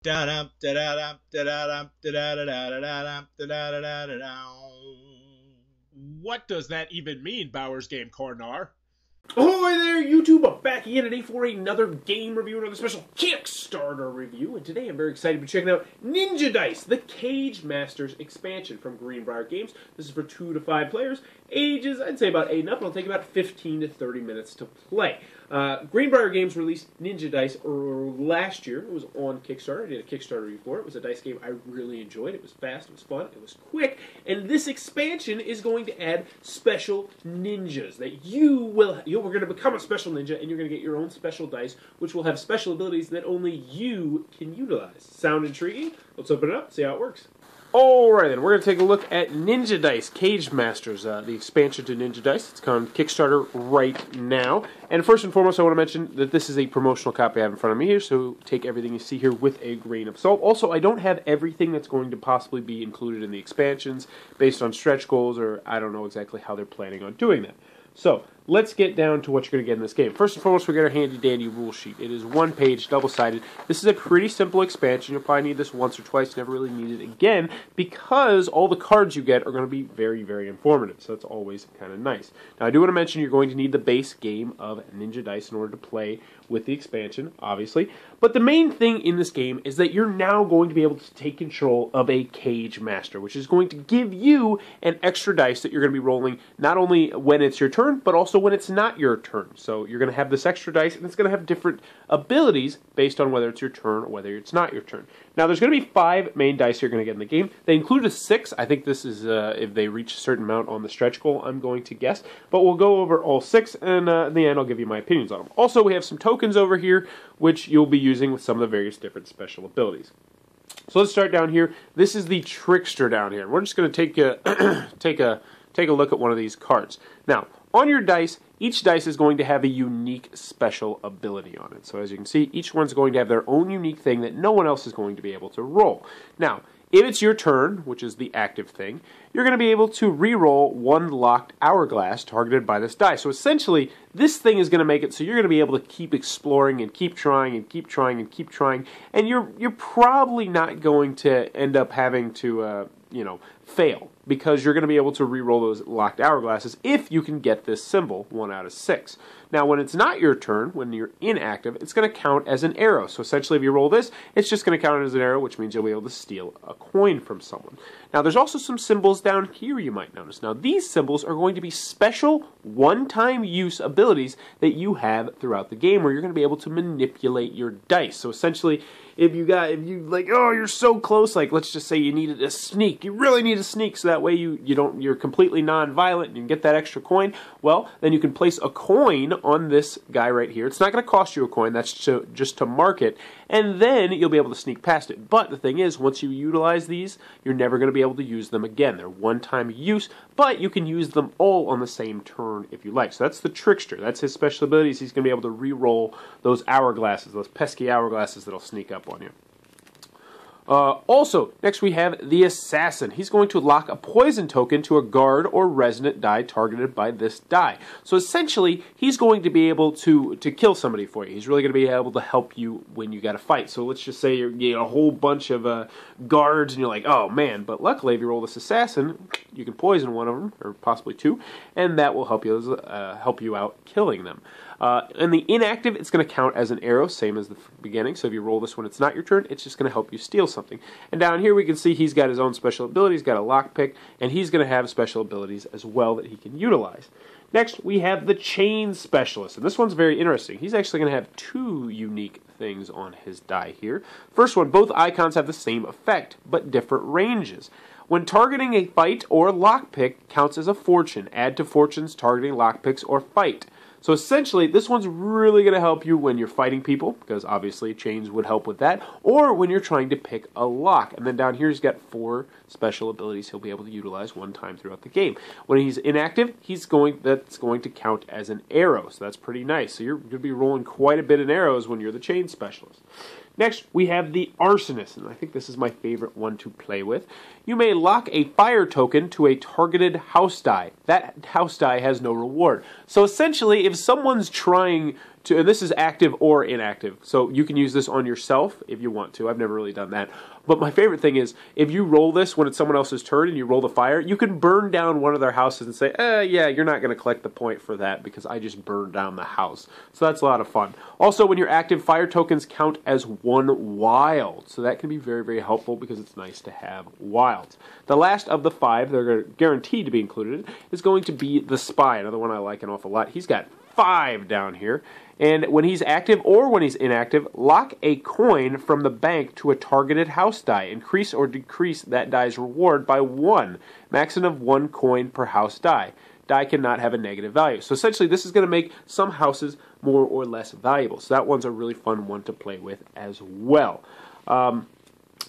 What does that even mean, Bowers Game Corner? Ahoy there, YouTube! I'm back again today for another game review, another special Kickstarter review, and today I'm very excited to be checking out Ninja Dice, the Kage Masters expansion from Greenbrier Games. This is for 2 to 5 players, ages, I'd say about 8 and up, and it'll take about 15 to 30 minutes to play. Greenbrier Games released Ninja Dice last year. It was on Kickstarter. I did a Kickstarter review for it. It was a dice game I really enjoyed. It was fast, it was fun, it was quick, and this expansion is going to add special ninjas that we're going to become a special ninja, and you're going to get your own special dice, which will have special abilities that only you can utilize. Sound intriguing? Let's open it up, see how it works. Alright then, we're going to take a look at Ninja Dice, Kage Masters, the expansion to Ninja Dice. It's on Kickstarter right now. And first and foremost, I want to mention that this is a promotional copy I have in front of me here, so take everything you see here with a grain of salt. Also, I don't have everything that's going to possibly be included in the expansions based on stretch goals, or I don't know exactly how they're planning on doing that. So, let's get down to what you're going to get in this game. First and foremost, we get our handy-dandy rule sheet. It is one page, double-sided. This is a pretty simple expansion. You'll probably need this once or twice. Never really need it again, because all the cards you get are going to be very, very informative. So that's always kind of nice. Now, I do want to mention you're going to need the base game of Ninja Dice in order to play with the expansion, obviously. But the main thing in this game is that you're now going to be able to take control of a Kage Master, which is going to give you an extra dice that you're going to be rolling not only when it's your turn, but also when it's not your turn. So you're going to have this extra dice, and it's going to have different abilities based on whether it's your turn or whether it's not your turn. Now, there's going to be 5 main dice you're going to get in the game. They include a 6. I think this is if they reach a certain amount on the stretch goal, I'm going to guess. But we'll go over all 6, and in the end, I'll give you my opinions on them. Also, we have some tokens over here, which you'll be using with some of the various different special abilities. So let's start down here. This is the Trickster down here. We're just going to take a look at one of these cards. Now, on your dice, each dice is going to have a unique special ability on it. So as you can see, each one's going to have their own unique thing that no one else is going to be able to roll. Now, if it's your turn, which is the active thing, you're going to be able to re-roll one locked hourglass targeted by this die. So essentially, this thing is going to make it so you're going to be able to keep exploring and keep trying and keep trying and keep trying, and you're probably not going to end up having to fail, because you're going to be able to re-roll those locked hourglasses if you can get this symbol 1 out of 6. Now, when it's not your turn, when you're inactive, it's going to count as an arrow. So essentially, if you roll this, it's just going to count as an arrow, which means you'll be able to steal a coin from someone. Now, there's also some symbols down here you might notice. Now, these symbols are going to be special one-time use abilities that you have throughout the game, where you're going to be able to manipulate your dice. So essentially, if you're so close, like let's just say you needed a sneak, you really need a sneak, so that way you're completely non-violent and you can get that extra coin. Well, then you can place a coin on this guy right here. It's not going to cost you a coin, that's just to mark it, and then you'll be able to sneak past it. But the thing is, once you utilize these, you're never going to be able to use them again. They're one-time use, but you can use them all on the same turn if you like. So that's the Trickster. That's his special abilities. He's going to be able to re-roll those hourglasses, those pesky hourglasses that'll sneak up on you. Also, next we have the Assassin. He's going to lock a poison token to a guard or resonant die targeted by this die. So essentially, he's going to be able to kill somebody for you. He's really going to be able to help you when you got to fight. So let's just say you're getting a whole bunch of guards and you're like, oh man, but luckily if you roll this Assassin, you can poison one of them, or possibly 2, and that will help you out killing them. And the inactive, it's going to count as an arrow, same as the beginning. So if you roll this when it's not your turn, it's just going to help you steal something. And down here we can see he's got his own special ability. He's got a lockpick, and he's going to have special abilities as well that he can utilize. Next, we have the Chain Specialist, and this one's very interesting. He's actually going to have 2 unique things on his die here. First one, both icons have the same effect, but different ranges. When targeting a fight or lockpick, counts as a fortune. Add to fortunes targeting lockpicks or fight. So essentially, this one's really going to help you when you're fighting people, because obviously chains would help with that, or when you're trying to pick a lock. And then down here, he's got 4 special abilities he'll be able to utilize one time throughout the game. When he's inactive, that's going to count as an arrow, so that's pretty nice. So you're going to be rolling quite a bit in arrows when you're the chain specialist. Next, we have the Arsonist, and I think this is my favorite one to play with. You may lock a fire token to a targeted house die. That house die has no reward. So essentially, if someone's trying and this is active or inactive, so you can use this on yourself if you want to. I've never really done that. But my favorite thing is, if you roll this when it's someone else's turn and you roll the fire, you can burn down one of their houses and say, yeah, you're not going to collect the point for that because I just burned down the house. So that's a lot of fun. Also, when you're active, fire tokens count as one wild. So that can be very, very helpful because it's nice to have wilds. The last of the 5 that are guaranteed to be included is going to be the Spy, another one I like an awful lot. He's got 5 down here. And when he's active or when he's inactive, lock a coin from the bank to a targeted house die. Increase or decrease that die's reward by 1. Maximum of 1 coin per house die. Die cannot have a negative value. So essentially this is going to make some houses more or less valuable. So that one's a really fun one to play with as well.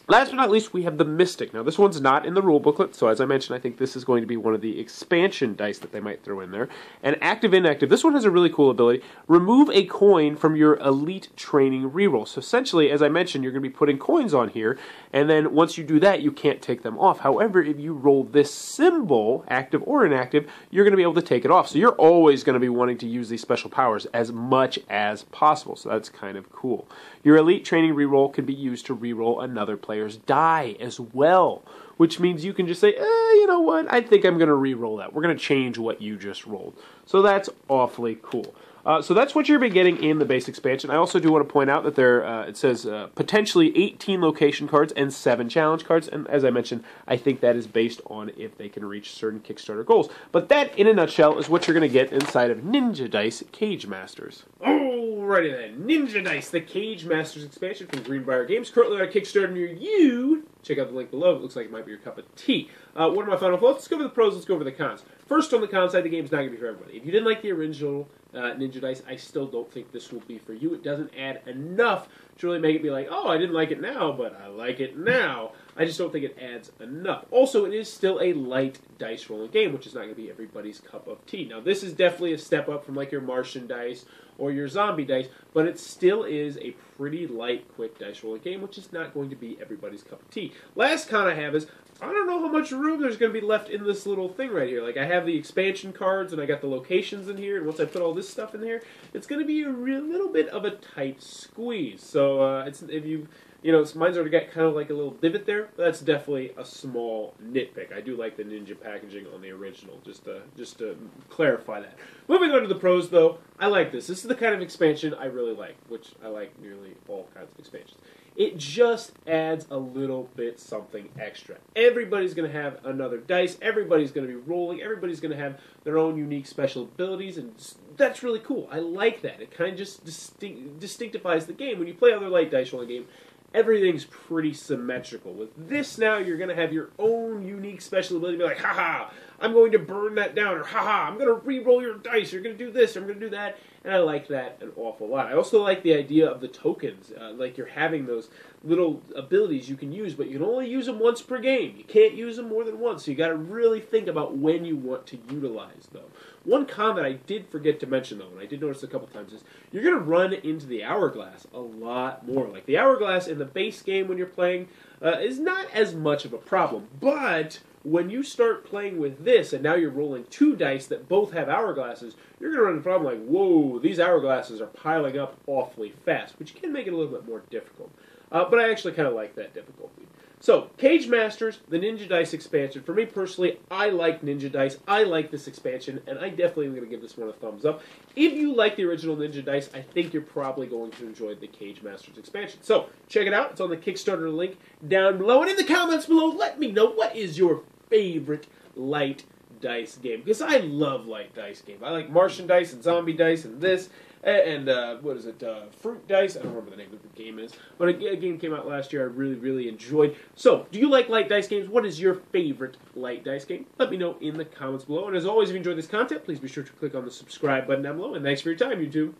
Last but not least, we have the Mystic. Now, this one's not in the rule booklet, so as I mentioned, I think this is going to be one of the expansion dice that they might throw in there. And active, inactive. This one has a really cool ability. Remove a coin from your elite training reroll. So essentially, as I mentioned, you're going to be putting coins on here, and then once you do that, you can't take them off. However, if you roll this symbol, active or inactive, you're going to be able to take it off. So you're always going to be wanting to use these special powers as much as possible. So that's kind of cool. Your elite training reroll can be used to reroll another player's die as well, which means you can just say, you know what, I think I'm going to reroll that. We're going to change what you just rolled. So that's awfully cool. So that's what you're getting in the base expansion. I also do want to point out that there, it says potentially 18 location cards and 7 challenge cards. And as I mentioned, I think that is based on if they can reach certain Kickstarter goals. But that, in a nutshell, is what you're going to get inside of Ninja Dice Kage Masters. Alrighty then, Ninja Dice, the Kage Masters expansion from Greenbrier Games, currently on Kickstarter near you. Check out the link below. It looks like it might be your cup of tea. What are my final thoughts? Let's go over the pros, let's go over the cons. First, on the con side, the game's not going to be for everybody. If you didn't like the original Ninja Dice, I still don't think this will be for you. It doesn't add enough to really make it be like, oh, I didn't like it now, but I like it now. I just don't think it adds enough. Also, it is still a light dice rolling game, which is not going to be everybody's cup of tea. Now, this is definitely a step up from like your Martian dice or your zombie dice, but it still is a pretty light, quick dice rolling game, which is not going to be everybody's cup of tea. Last con I have is, I don't know how much room there's going to be left in this little thing right here. Like, I have the expansion cards, and I got the locations in here, and once I put all this stuff in here, it's going to be a little bit of a tight squeeze. So, if you know, mine's already got kind of like a little divot there, but that's definitely a small nitpick. I do like the Ninja packaging on the original, just to clarify that. Moving on to the pros, though, I like this. This is the kind of expansion I really like, which I like nearly all kinds of expansions. It just adds a little bit something extra. Everybody's going to have another dice. Everybody's going to be rolling. Everybody's going to have their own unique special abilities, and that's really cool. I like that. It kind of just distinctifies the game. When you play other light dice rolling game, everything's pretty symmetrical. With this now, you're going to have your own unique special ability. Be like, haha, I'm going to burn that down, or haha, I'm going to re-roll your dice. You're going to do this, or I'm going to do that. And I like that an awful lot. I also like the idea of the tokens. Like you're having those little abilities you can use, but you can only use them once per game. You can't use them more than once, so you got to really think about when you want to utilize them. One con that I did forget to mention, though, and I did notice a couple times, is you're going to run into the hourglass a lot more. Like the hourglass in the base game when you're playing is not as much of a problem, but when you start playing with this, and now you're rolling 2 dice that both have hourglasses, you're going to run into a problem like, whoa, these hourglasses are piling up awfully fast, which can make it a little bit more difficult. But I actually kind of like that difficulty. So, Kage Masters, the Ninja Dice expansion. For me personally, I like Ninja Dice. I like this expansion, and I definitely am going to give this one a thumbs up. If you like the original Ninja Dice, I think you're probably going to enjoy the Kage Masters expansion. So, check it out. It's on the Kickstarter link down below. And in the comments below, let me know what is your favorite light dice game. Because I love light dice games. I like Martian dice and zombie dice and this. And, what is it, Fruit Dice? I don't remember the name of the game is. But a game came out last year I really, really enjoyed. So, do you like light dice games? What is your favorite light dice game? Let me know in the comments below. And as always, if you enjoyed this content, please be sure to click on the subscribe button down below. And thanks for your time, YouTube.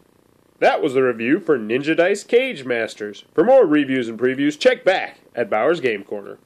That was the review for Ninja Dice Kage Masters. For more reviews and previews, check back at Bauer's Game Corner.